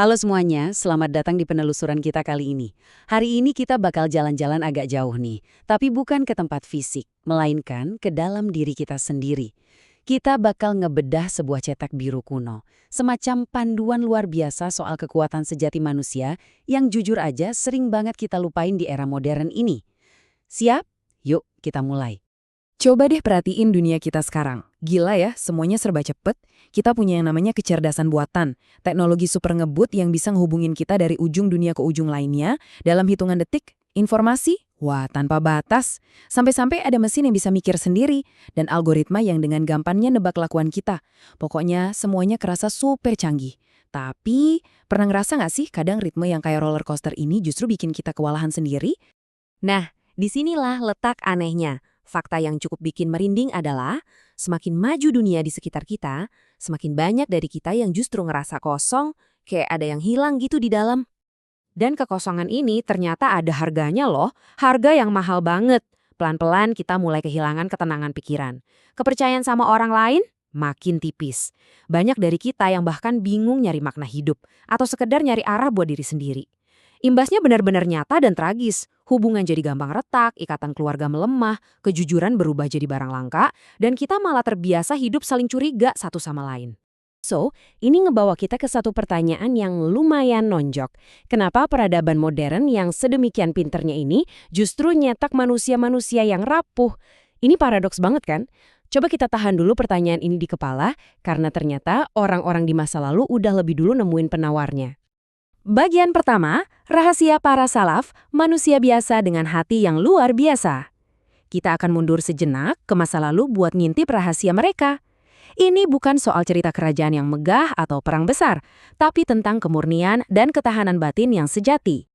Halo semuanya, selamat datang di penelusuran kita kali ini. Hari ini kita bakal jalan-jalan agak jauh nih, tapi bukan ke tempat fisik, melainkan ke dalam diri kita sendiri. Kita bakal ngebedah sebuah cetak biru kuno, semacam panduan luar biasa soal kekuatan sejati manusia yang jujur aja sering banget kita lupain di era modern ini. Siap? Yuk, kita mulai. Coba deh perhatiin dunia kita sekarang. Gila ya, semuanya serba cepet. Kita punya yang namanya kecerdasan buatan. Teknologi super ngebut yang bisa ngehubungin kita dari ujung dunia ke ujung lainnya dalam hitungan detik. Informasi? Wah, tanpa batas. Sampai-sampai ada mesin yang bisa mikir sendiri. Dan algoritma yang dengan gampangnya nebak kelakuan kita. Pokoknya semuanya kerasa super canggih. Tapi, pernah ngerasa nggak sih kadang ritme yang kayak roller coaster ini justru bikin kita kewalahan sendiri? Nah, disinilah letak anehnya. Fakta yang cukup bikin merinding adalah semakin maju dunia di sekitar kita, semakin banyak dari kita yang justru ngerasa kosong, kayak ada yang hilang gitu di dalam. Dan kekosongan ini ternyata ada harganya loh, harga yang mahal banget. Pelan-pelan kita mulai kehilangan ketenangan pikiran. Kepercayaan sama orang lain makin tipis. Banyak dari kita yang bahkan bingung nyari makna hidup, atau sekedar nyari arah buat diri sendiri. Imbasnya benar-benar nyata dan tragis. Hubungan jadi gampang retak, ikatan keluarga melemah, kejujuran berubah jadi barang langka, dan kita malah terbiasa hidup saling curiga satu sama lain. So, ini ngebawa kita ke satu pertanyaan yang lumayan nonjok. Kenapa peradaban modern yang sedemikian pinternya ini justru nyetak manusia-manusia yang rapuh? Ini paradoks banget kan? Coba kita tahan dulu pertanyaan ini di kepala, karena ternyata orang-orang di masa lalu udah lebih dulu nemuin penawarnya. Bagian pertama, rahasia para salaf, manusia biasa dengan hati yang luar biasa. Kita akan mundur sejenak ke masa lalu buat ngintip rahasia mereka. Ini bukan soal cerita kerajaan yang megah atau perang besar, tapi tentang kemurnian dan ketahanan batin yang sejati.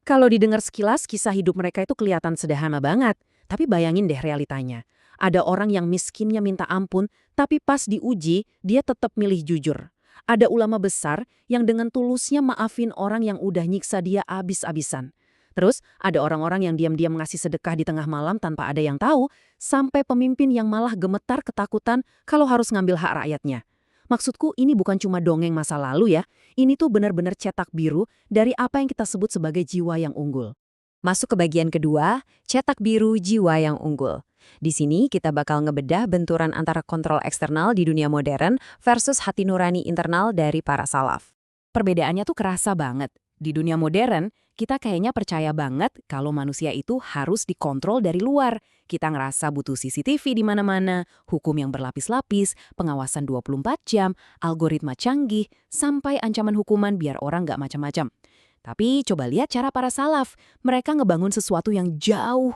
Kalau didengar sekilas, kisah hidup mereka itu kelihatan sederhana banget. Tapi bayangin deh realitanya. Ada orang yang miskinnya minta ampun, tapi pas diuji, dia tetap milih jujur. Ada ulama besar yang dengan tulusnya maafin orang yang udah nyiksa dia abis-abisan. Terus ada orang-orang yang diam-diam ngasih sedekah di tengah malam tanpa ada yang tahu, sampai pemimpin yang malah gemetar ketakutan kalau harus ngambil hak rakyatnya. Maksudku ini bukan cuma dongeng masa lalu ya, ini tuh benar-benar cetak biru dari apa yang kita sebut sebagai jiwa yang unggul. Masuk ke bagian kedua, cetak biru jiwa yang unggul. Di sini kita bakal ngebedah benturan antara kontrol eksternal di dunia modern versus hati nurani internal dari para salaf. Perbedaannya tuh kerasa banget. Di dunia modern, kita kayaknya percaya banget kalau manusia itu harus dikontrol dari luar. Kita ngerasa butuh CCTV di mana-mana, hukum yang berlapis-lapis, pengawasan 24 jam, algoritma canggih, sampai ancaman hukuman biar orang nggak macam-macam. Tapi coba lihat cara para salaf. Mereka ngebangun sesuatu yang jauh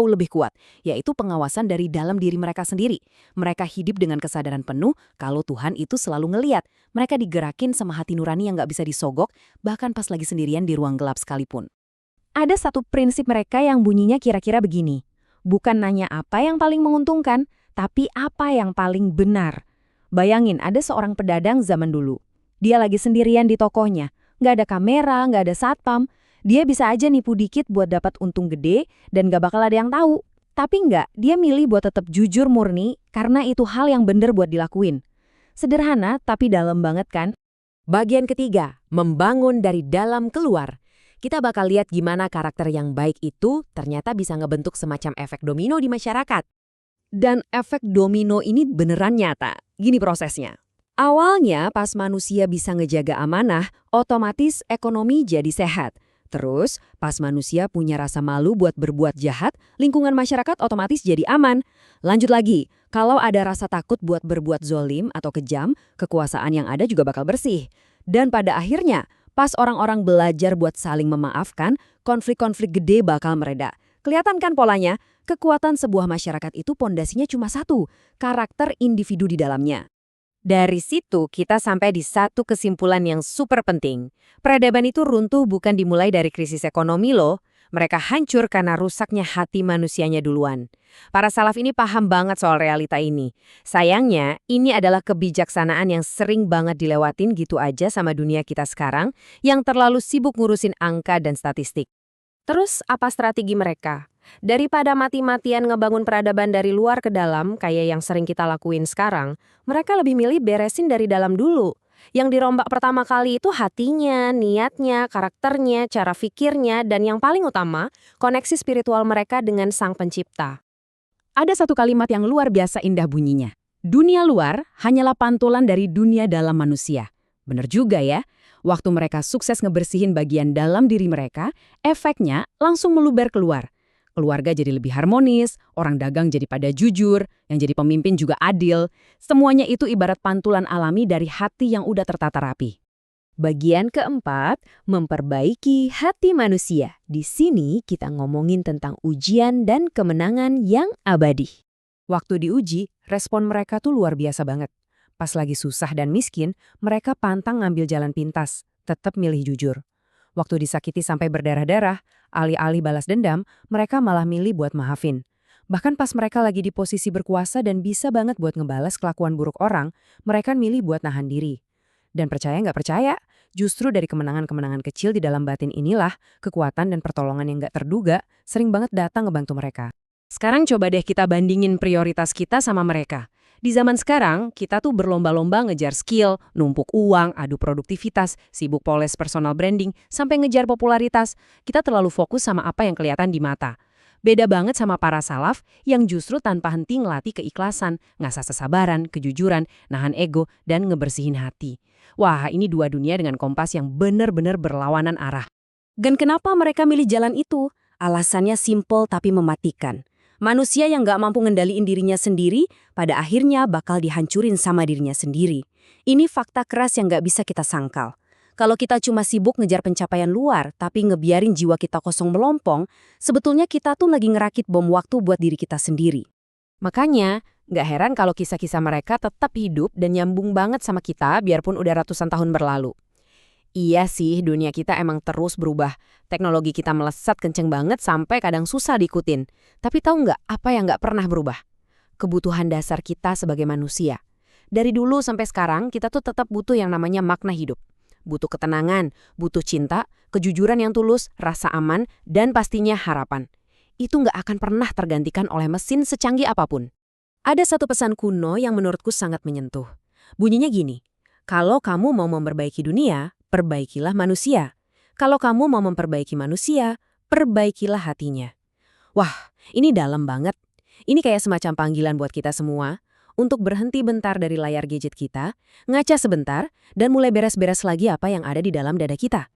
lebih kuat, yaitu pengawasan dari dalam diri mereka sendiri. Mereka hidup dengan kesadaran penuh kalau Tuhan itu selalu ngeliat. Mereka digerakin sama hati nurani yang nggak bisa disogok, bahkan pas lagi sendirian di ruang gelap sekalipun. Ada satu prinsip mereka yang bunyinya kira-kira begini. Bukan nanya apa yang paling menguntungkan, tapi apa yang paling benar. Bayangin ada seorang pedadang zaman dulu. Dia lagi sendirian di tokonya. Nggak ada kamera, nggak ada satpam. Dia bisa aja nipu dikit buat dapat untung gede dan nggak bakal ada yang tahu. Tapi nggak, dia milih buat tetap jujur murni karena itu hal yang bener buat dilakuin. Sederhana tapi dalam banget kan? Bagian ketiga, membangun dari dalam keluar. Kita bakal lihat gimana karakter yang baik itu ternyata bisa ngebentuk semacam efek domino di masyarakat. Dan efek domino ini beneran nyata. Gini prosesnya. Awalnya pas manusia bisa ngejaga amanah, otomatis ekonomi jadi sehat. Terus pas manusia punya rasa malu buat berbuat jahat, lingkungan masyarakat otomatis jadi aman. Lanjut lagi, kalau ada rasa takut buat berbuat zolim atau kejam, kekuasaan yang ada juga bakal bersih. Dan pada akhirnya, pas orang-orang belajar buat saling memaafkan, konflik-konflik gede bakal mereda. Kelihatan kan polanya? Kekuatan sebuah masyarakat itu pondasinya cuma satu, karakter individu di dalamnya. Dari situ kita sampai di satu kesimpulan yang super penting. Peradaban itu runtuh bukan dimulai dari krisis ekonomi loh. Mereka hancur karena rusaknya hati manusianya duluan. Para salaf ini paham banget soal realita ini. Sayangnya, ini adalah kebijaksanaan yang sering banget dilewatin gitu aja sama dunia kita sekarang yang terlalu sibuk ngurusin angka dan statistik. Terus apa strategi mereka? Daripada mati-matian ngebangun peradaban dari luar ke dalam, kayak yang sering kita lakuin sekarang, mereka lebih milih beresin dari dalam dulu. Yang dirombak pertama kali itu hatinya, niatnya, karakternya, cara pikirnya, dan yang paling utama, koneksi spiritual mereka dengan Sang Pencipta. Ada satu kalimat yang luar biasa indah bunyinya. Dunia luar hanyalah pantulan dari dunia dalam manusia. Bener juga ya. Waktu mereka sukses ngebersihin bagian dalam diri mereka, efeknya langsung meluber keluar. Keluarga jadi lebih harmonis, orang dagang jadi pada jujur, yang jadi pemimpin juga adil. Semuanya itu ibarat pantulan alami dari hati yang udah tertata rapi. Bagian keempat, memperbaiki hati manusia. Di sini kita ngomongin tentang ujian dan kemenangan yang abadi. Waktu diuji, respon mereka tuh luar biasa banget. Pas lagi susah dan miskin, mereka pantang ngambil jalan pintas, tetap milih jujur. Waktu disakiti sampai berdarah-darah, alih-alih balas dendam, mereka malah milih buat maafin. Bahkan pas mereka lagi di posisi berkuasa dan bisa banget buat ngebalas kelakuan buruk orang, mereka milih buat nahan diri. Dan percaya nggak percaya, justru dari kemenangan-kemenangan kecil di dalam batin inilah, kekuatan dan pertolongan yang nggak terduga sering banget datang ngebantu mereka. Sekarang coba deh kita bandingin prioritas kita sama mereka. Di zaman sekarang, kita tuh berlomba-lomba ngejar skill, numpuk uang, adu produktivitas, sibuk poles personal branding, sampai ngejar popularitas. Kita terlalu fokus sama apa yang kelihatan di mata. Beda banget sama para salaf yang justru tanpa henti ngelatih keikhlasan, ngasah kesabaran, kejujuran, nahan ego, dan ngebersihin hati. Wah, ini dua dunia dengan kompas yang benar-benar berlawanan arah. Dan kenapa mereka milih jalan itu? Alasannya simpel tapi mematikan. Manusia yang gak mampu ngendaliin dirinya sendiri, pada akhirnya bakal dihancurin sama dirinya sendiri. Ini fakta keras yang gak bisa kita sangkal. Kalau kita cuma sibuk ngejar pencapaian luar, tapi ngebiarin jiwa kita kosong melompong, sebetulnya kita tuh lagi ngerakit bom waktu buat diri kita sendiri. Makanya, gak heran kalau kisah-kisah mereka tetap hidup dan nyambung banget sama kita biarpun udah ratusan tahun berlalu. Iya sih, dunia kita emang terus berubah. Teknologi kita melesat kenceng banget sampai kadang susah diikutin. Tapi tahu nggak apa yang nggak pernah berubah? Kebutuhan dasar kita sebagai manusia. Dari dulu sampai sekarang, kita tuh tetap butuh yang namanya makna hidup. Butuh ketenangan, butuh cinta, kejujuran yang tulus, rasa aman, dan pastinya harapan. Itu nggak akan pernah tergantikan oleh mesin secanggih apapun. Ada satu pesan kuno yang menurutku sangat menyentuh. Bunyinya gini, kalau kamu mau memperbaiki dunia, perbaikilah manusia. Kalau kamu mau memperbaiki manusia, perbaikilah hatinya. Wah, ini dalam banget. Ini kayak semacam panggilan buat kita semua untuk berhenti bentar dari layar gadget kita, ngaca sebentar, dan mulai beres-beres lagi apa yang ada di dalam dada kita.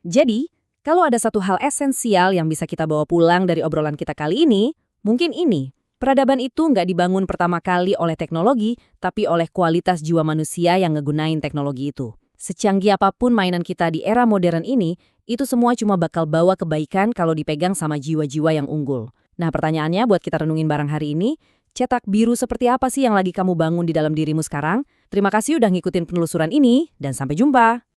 Jadi, kalau ada satu hal esensial yang bisa kita bawa pulang dari obrolan kita kali ini, mungkin ini. Peradaban itu nggak dibangun pertama kali oleh teknologi, tapi oleh kualitas jiwa manusia yang ngegunain teknologi itu. Secanggih apapun mainan kita di era modern ini, itu semua cuma bakal bawa kebaikan kalau dipegang sama jiwa-jiwa yang unggul. Nah, pertanyaannya buat kita renungin bareng hari ini, cetak biru seperti apa sih yang lagi kamu bangun di dalam dirimu sekarang? Terima kasih udah ngikutin penelusuran ini, dan sampai jumpa!